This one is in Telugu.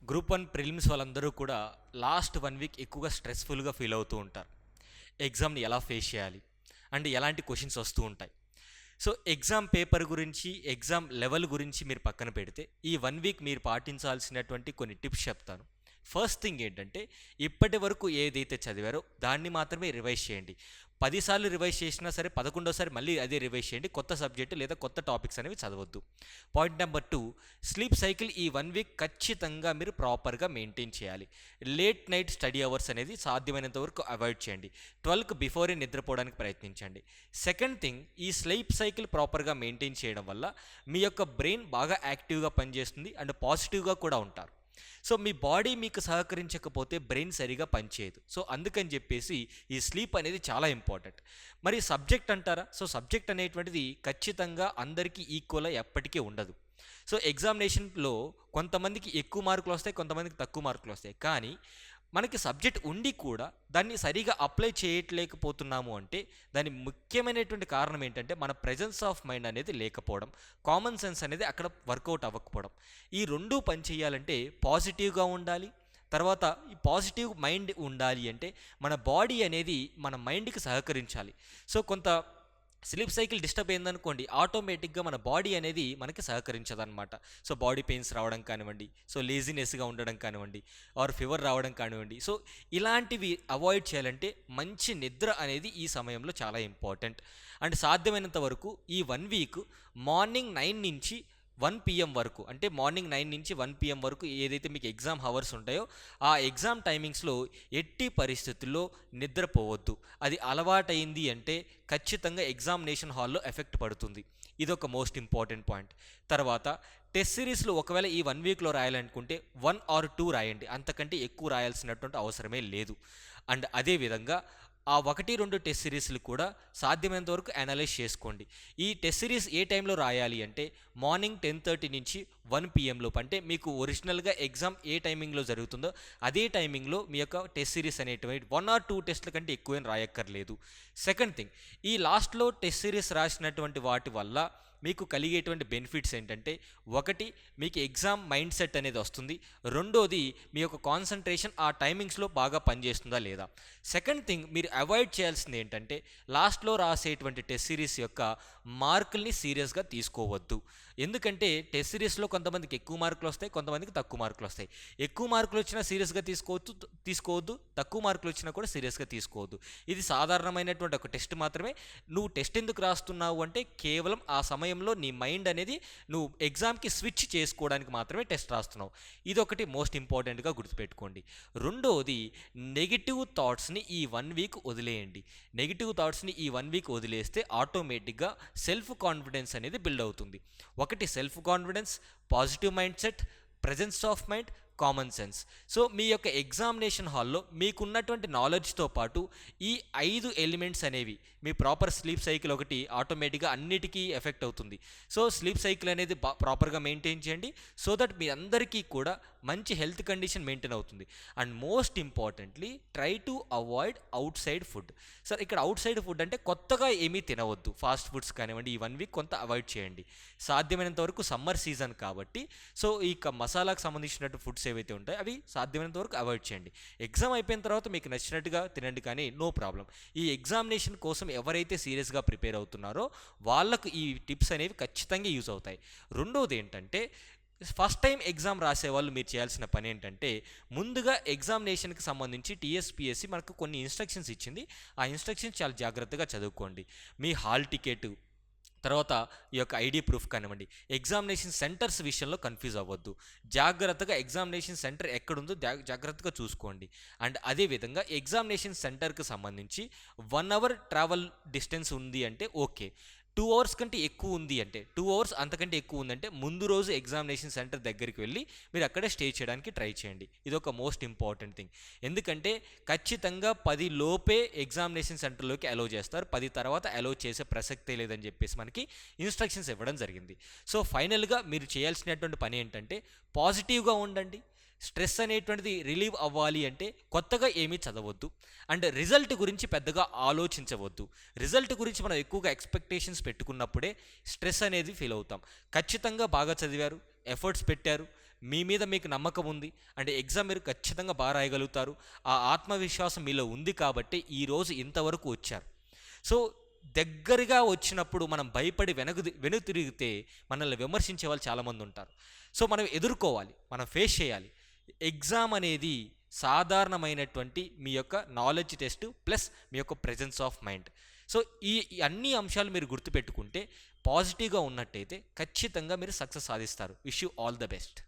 గ్రూప్ 1 ప్రిలిమ్స్ వాళ్ళందరూ కూడా లాస్ట్ 1 వీక్ ఎక్కువగా స్ట్రెస్‌ఫుల్‌గా ఫీల్ అవుతూ ఉంటారు. ఎగ్జామ్‌ని ఎలా ఫేస్ చేయాలి? అండ్ ఎలాంటి క్వెషన్స్ వస్తూ ఉంటాయి. సో, ఎగ్జామ్ పేపర్ గురించి, ఎగ్జామ్ లెవెల్ గురించి మీరు పక్కన పెడితే, ఈ 1 వీక్ మీరు పాటించాల్సినటువంటి కొన్ని టిప్స్ చెప్తాను. ఫస్ట్ థింగ్ ఏంటంటే, ఇప్పటి వరకు ఏదైతే చదివారో దాన్ని మాత్రమే రివైజ్ చేయండి. 10 సార్లు రివైజ్ చేసినా సరే 11వ మళ్ళీ అదే రివైజ్ చేయండి. కొత్త సబ్జెక్ట్ లేదా కొత్త టాపిక్స్ అనేవి చదవద్దు. పాయింట్ నెంబర్ 2, స్లీప్ సైకిల్ ఈ 1 వీక్ ఖచ్చితంగా మీరు ప్రాపర్‌గా మెయింటైన్ చేయాలి. లేట్ నైట్ స్టడీ అవర్స్ అనేది సాధ్యమైనంత వరకు అవాయిడ్ చేయండి. 12కి బిఫోరే నిద్రపోవడానికి ప్రయత్నించండి. సెకండ్ థింగ్, ఈ స్లీప్ సైకిల్ ప్రాపర్‌గా మెయింటైన్ చేయడం వల్ల మీ యొక్క బ్రెయిన్ బాగా యాక్టివ్‌గా పనిచేస్తుంది అండ్ పాజిటివ్‌గా కూడా ఉంటారు. సో, మీ బాడీ మీకు సహకరించకపోతే బ్రెయిన్ సరిగా పనిచేయదు. సో, అందుకని చెప్పేసి ఈ స్లీప్ అనేది చాలా ఇంపార్టెంట్. మరి సబ్జెక్ట్ అంటారా? సో, సబ్జెక్ట్ అనేటువంటిది ఖచ్చితంగా అందరికీ ఈక్వల్‌గా ఎప్పటికీ ఉండదు. సో, ఎగ్జామినేషన్‌లో కొంతమందికి ఎక్కువ మార్కులు వస్తాయి, కొంతమందికి తక్కువ మార్కులు వస్తాయి. కానీ మనకి సబ్జెక్ట్ ఉండి కూడా దాన్ని సరిగా అప్లై చేయట్లేకపోతున్నాము అంటే దాని ముఖ్యమైనటువంటి కారణం ఏంటంటే మన ప్రెజెన్స్ ఆఫ్ మైండ్ అనేది లేకపోవడం, కామన్ సెన్స్ అనేది అక్కడ వర్కౌట్ అవ్వకపోవడం. ఈ రెండూ పని చేయాలంటే పాజిటివ్గా ఉండాలి. తర్వాత ఈ పాజిటివ్ మైండ్ ఉండాలి అంటే మన బాడీ అనేది మన మైండ్కి సహకరించాలి. సో, కొంత స్లీప్ సైకిల్ డిస్టర్బ్ అయిందనుకోండి, ఆటోమేటిక్గా మన బాడీ అనేది మనకి సహకరించదనమాట. సో, బాడీ పెయిన్స్ రావడం కానివ్వండి, సో లేజినెస్గా ఉండడం కానివ్వండి, ఆర్ ఫీవర్ రావడం కానివ్వండి. సో, ఇలాంటివి అవాయిడ్ చేయాలంటే మంచి నిద్ర అనేది ఈ సమయంలో చాలా ఇంపార్టెంట్. అండ్ సాధ్యమైనంత వరకు ఈ 1 వీక్ మార్నింగ్ 9 నుంచి 1 PM వరకు, అంటే మార్నింగ్ 9 నుంచి 1 PM వరకు ఏదైతే మీకు ఎగ్జామ్ హవర్స్ ఉంటాయో ఆ ఎగ్జామ్ టైమింగ్స్లో ఎట్టి పరిస్థితుల్లో నిద్రపోవద్దు. అది అలవాటైంది అంటే ఖచ్చితంగా ఎగ్జామినేషన్ హాల్లో ఎఫెక్ట్ పడుతుంది. ఇదొక మోస్ట్ ఇంపార్టెంట్ పాయింట్. తర్వాత టెస్ట్ సిరీస్లో ఒకవేళ ఈ 1 వీక్లో రాయాలనుకుంటే 1 ఆర్ 2 రాయండి. అంతకంటే ఎక్కువ రాయాల్సినటువంటి అవసరమే లేదు. అండ్ అదేవిధంగా ఆ 1, 2 టెస్ట్ సిరీస్లు కూడా సాధ్యమైనంత వరకు అనలైజ్ చేసుకోండి. ఈ టెస్ట్ సిరీస్ ఏ టైంలో రాయాలి అంటే మార్నింగ్ 10:30 నుంచి 1 PM లోపు, అంటే మీకు ఒరిజినల్గా ఎగ్జామ్ ఏ టైమింగ్లో జరుగుతుందో అదే టైమింగ్లో మీ యొక్క టెస్ట్ సిరీస్ అనేటువంటి 1 ఆర్ 2 టెస్ట్ల కంటే ఎక్కువేం రాయక్కర్లేదు. సెకండ్ థింగ్, ఈ లాస్ట్లో టెస్ట్ సిరీస్ రాసినటువంటి వాటి వల్ల మీకు కలిగేటువంటి బెనిఫిట్స్ ఏంటంటే, ఒకటి, మీకు ఎగ్జామ్ మైండ్ సెట్ అనేది వస్తుంది. రెండోది, మీ యొక్క కాన్సన్ట్రేషన్ ఆ టైమింగ్స్లో బాగా పనిచేస్తుందా లేదా. సెకండ్ థింగ్, మీరు అవాయిడ్ చేయాల్సింది ఏంటంటే లాస్ట్లో రాసేటువంటి టెస్ట్ సిరీస్ యొక్క మార్కుల్ని సీరియస్గా తీసుకోవద్దు. ఎందుకంటే టెస్ట్ సిరీస్లో కొంతమందికి ఎక్కువ మార్కులు వస్తాయి, కొంతమందికి తక్కువ మార్కులు వస్తాయి. ఎక్కువ మార్కులు వచ్చినా సీరియస్గా తీసుకోవద్దు, తక్కువ మార్కులు వచ్చినా కూడా సీరియస్గా తీసుకోవద్దు. ఇది సాధారణమైనటువంటి ఒక టెస్ట్ మాత్రమే. నువ్వు టెస్ట్ ఎందుకు రాస్తున్నావు అంటే కేవలం ఆ సమయంలో నీ మైండ్ అనేది నువ్వు ఎగ్జామ్కి స్విచ్ చేసుకోవడానికి మాత్రమే టెస్ట్ రాస్తున్నావు. ఇదొకటి మోస్ట్ ఇంపార్టెంట్గా గుర్తుపెట్టుకోండి. రెండోది, నెగిటివ్ థాట్స్ని ఈ 1 వీక్ వదిలేయండి. నెగిటివ్ థాట్స్ని ఈ 1 వీక్ వదిలేస్తే ఆటోమేటిక్గా సెల్ఫ్ కాన్ఫిడెన్స్ అనేది బిల్డ్ అవుతుంది. ఒకటి, self confidence, positive mind set, presence of mind, common sense. So, మీ యొక్క ఎగ్జామినేషన్ హాల్లో మీకున్నటువంటి నాలెడ్జ్తో పాటు ఈ 5 ఎలిమెంట్స్ అనేవి, మీ ప్రాపర్ స్లీప్ సైకిల్ ఒకటి ఆటోమేటిక్గా అన్నిటికీ ఎఫెక్ట్ అవుతుంది. సో, స్లీప్ సైకిల్ అనేది ప్రాపర్గా మెయింటైన్ చేయండి. సో దట్ మీ అందరికీ కూడా మంచి హెల్త్ కండిషన్ మెయింటైన్ అవుతుంది. And most importantly, try to avoid out side food. Sir, ఇక్కడ అవుట్ సైడ్ ఫుడ్ అంటే కొత్తగా ఏమీ తినవద్దు. ఫాస్ట్ ఫుడ్స్ కానివ్వండి, ఈ 1 వీక్ కొంత అవాయిడ్ చేయండి. సాధ్యమైనంత వరకు సమ్మర్ సీజన్ కాబట్టి, సో ఈ మసాలాకు సంబంధించినట్టు ఫుడ్స్ ఏవైతే ఉంటాయో అవి సాధ్యమైనంత వరకు అవాయిడ్ చేయండి. ఎగ్జామ్ అయిపోయిన తర్వాత మీకు నచ్చినట్టుగా తినండి, కానీ నో ప్రాబ్లం. ఈ ఎగ్జామినేషన్ కోసం ఎవరైతే సీరియస్గా ప్రిపేర్ అవుతున్నారో వాళ్ళకు ఈ టిప్స్ అనేవి ఖచ్చితంగా యూజ్ అవుతాయి. రెండోది ఏంటంటే, ఫస్ట్ టైం ఎగ్జామ్ రాసేవాళ్ళు మీరు చేయాల్సిన పని ఏంటంటే, ముందుగా ఎగ్జామినేషన్కి సంబంధించి టీఎస్పీఎస్సీ మనకు కొన్ని ఇన్స్ట్రక్షన్స్ ఇచ్చింది. ఆ ఇన్స్ట్రక్షన్స్ చాలా జాగ్రత్తగా చదువుకోండి. మీ హాల్ టికెట్, తర్వాత ఈ యొక్క ఐడి ప్రూఫ్ కానివ్వండి, ఎగ్జామినేషన్ సెంటర్స్ విషయంలో కన్ఫ్యూజ్ అవ్వద్దు. జాగ్రత్తగా ఎగ్జామినేషన్ సెంటర్ ఎక్కడుందో జాగ్రత్తగా చూసుకోండి. అండ్ అదేవిధంగా ఎగ్జామినేషన్ సెంటర్కి సంబంధించి 1 అవర్ ట్రావెల్ డిస్టెన్స్ ఉంది అంటే ఓకే. 2 అవర్స్ కంటే ఎక్కువ ఉంది అంటే, 2 అవర్స్ అంతకంటే ఎక్కువ ఉందంటే ముందు రోజు ఎగ్జామినేషన్ సెంటర్ దగ్గరికి వెళ్ళి మీరు అక్కడే స్టే చేయడానికి ట్రై చేయండి. ఇది ఒక మోస్ట్ ఇంపార్టెంట్ థింగ్. ఎందుకంటే ఖచ్చితంగా 10 లోపే ఎగ్జామినేషన్ సెంటర్లోకి అలో చేస్తారు. 10 తర్వాత అలో చేసే ప్రసక్తే లేదని చెప్పేసి మనకి ఇన్స్ట్రక్షన్స్ ఇవ్వడం జరిగింది. సో, ఫైనల్గా మీరు చేయాల్సినటువంటి పని ఏంటంటే పాజిటివ్గా ఉండండి. స్ట్రెస్ అనేటువంటిది రిలీవ్ అవ్వాలి అంటే కొత్తగా ఏమీ చదవద్దు. అండ్ రిజల్ట్ గురించి పెద్దగా ఆలోచించవద్దు. రిజల్ట్ గురించి మనం ఎక్కువగా ఎక్స్పెక్టేషన్స్ పెట్టుకున్నప్పుడే స్ట్రెస్ అనేది ఫీల్ అవుతాం. ఖచ్చితంగా బాగా చదివారు, ఎఫర్ట్స్ పెట్టారు, మీ మీద మీకు నమ్మకం ఉంది, అంటే ఎగ్జామ్ మీరు ఖచ్చితంగా బాగా రాయగలుగుతారు, ఆ ఆత్మవిశ్వాసం మీలో ఉంది కాబట్టి ఈరోజు ఇంతవరకు వచ్చారు. సో దగ్గరగా వచ్చినప్పుడు మనం భయపడి వెనుక తిరిగితే మనల్ని విమర్శించే వాళ్ళు చాలామంది ఉంటారు. సో మనం ఎదుర్కోవాలి, మనం ఫేస్ చేయాలి. ఎగ్జామ్ అనేది సాధారణమైనటువంటి మీ యొక్క నాలెడ్జ్ టెస్ట్ ప్లస్ మీ యొక్క ప్రెజెన్స్ ఆఫ్ మైండ్. సో ఈ అన్ని అంశాలు మీరు గుర్తుపెట్టుకుంటే పాజిటివ్గా ఉన్నట్టయితే ఖచ్చితంగా మీరు సక్సెస్ సాధిస్తారు. Wish you all the best.